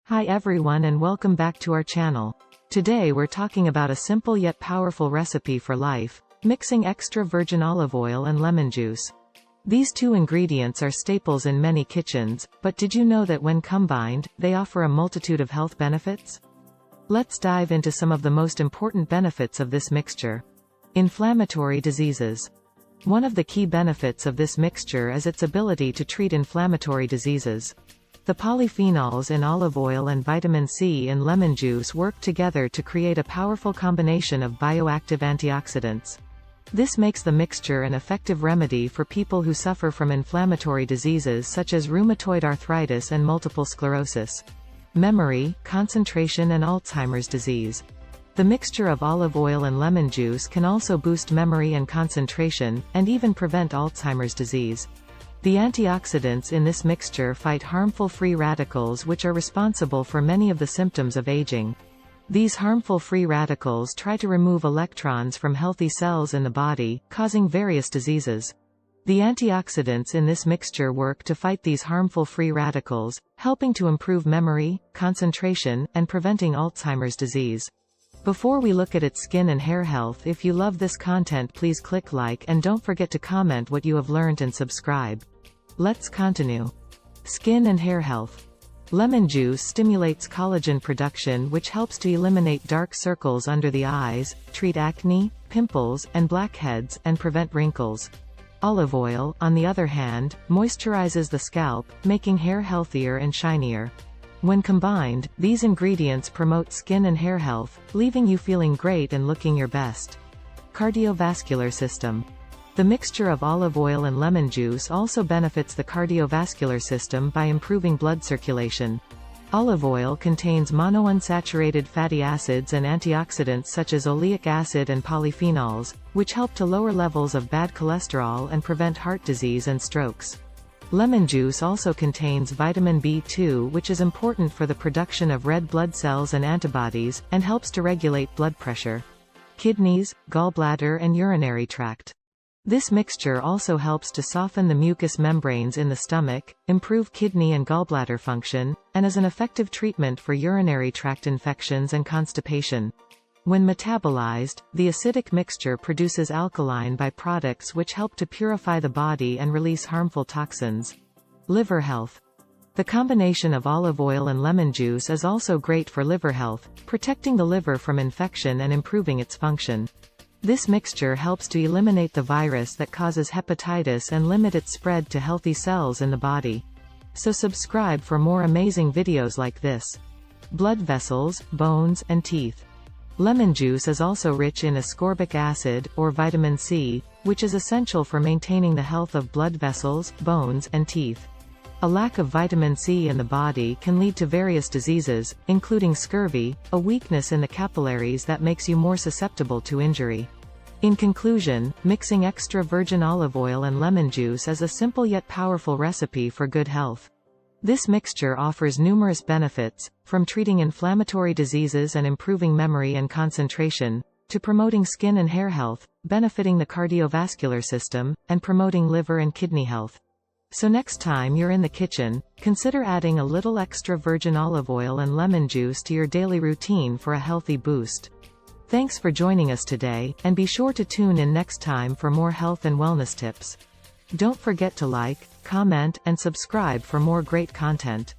Hi everyone and welcome back to our channel. Today we're talking about a simple yet powerful recipe for life, mixing extra virgin olive oil and lemon juice. These two ingredients are staples in many kitchens, but did you know that when combined, they offer a multitude of health benefits? Let's dive into some of the most important benefits of this mixture. Inflammatory diseases. One of the key benefits of this mixture is its ability to treat inflammatory diseases. The polyphenols in olive oil and vitamin C in lemon juice work together to create a powerful combination of bioactive antioxidants. This makes the mixture an effective remedy for people who suffer from inflammatory diseases such as rheumatoid arthritis and multiple sclerosis. Memory, concentration and Alzheimer's disease. The mixture of olive oil and lemon juice can also boost memory and concentration, and even prevent Alzheimer's disease. The antioxidants in this mixture fight harmful free radicals which are responsible for many of the symptoms of aging. These harmful free radicals try to remove electrons from healthy cells in the body, causing various diseases. The antioxidants in this mixture work to fight these harmful free radicals, helping to improve memory, concentration, and preventing Alzheimer's disease. Before we look at its skin and hair health, if you love this content, please click like and don't forget to comment what you have learned and subscribe. Let's continue. Skin and hair health. Lemon juice stimulates collagen production, which helps to eliminate dark circles under the eyes, treat acne, pimples, and blackheads, and prevent wrinkles. Olive oil, on the other hand, moisturizes the scalp, making hair healthier and shinier. When combined, these ingredients promote skin and hair health, leaving you feeling great and looking your best. Cardiovascular system. The mixture of olive oil and lemon juice also benefits the cardiovascular system by improving blood circulation. Olive oil contains monounsaturated fatty acids and antioxidants such as oleic acid and polyphenols, which help to lower levels of bad cholesterol and prevent heart disease and strokes. Lemon juice also contains vitamin B2, which is important for the production of red blood cells and antibodies, and helps to regulate blood pressure. Kidneys, gallbladder and urinary tract. This mixture also helps to soften the mucous membranes in the stomach, improve kidney and gallbladder function, and is an effective treatment for urinary tract infections and constipation. When metabolized, the acidic mixture produces alkaline byproducts which help to purify the body and release harmful toxins. Liver health. The combination of olive oil and lemon juice is also great for liver health, protecting the liver from infection and improving its function. This mixture helps to eliminate the virus that causes hepatitis and limit its spread to healthy cells in the body. So subscribe for more amazing videos like this. Blood vessels, bones, and teeth. Lemon juice is also rich in ascorbic acid, or vitamin C, which is essential for maintaining the health of blood vessels, bones, and teeth. A lack of vitamin C in the body can lead to various diseases, including scurvy, a weakness in the capillaries that makes you more susceptible to injury. In conclusion, mixing extra virgin olive oil and lemon juice is a simple yet powerful recipe for good health. This mixture offers numerous benefits, from treating inflammatory diseases and improving memory and concentration, to promoting skin and hair health, benefiting the cardiovascular system, and promoting liver and kidney health. So next time you're in the kitchen, consider adding a little extra virgin olive oil and lemon juice to your daily routine for a healthy boost. Thanks for joining us today, and be sure to tune in next time for more health and wellness tips. Don't forget to like, comment, and subscribe for more great content.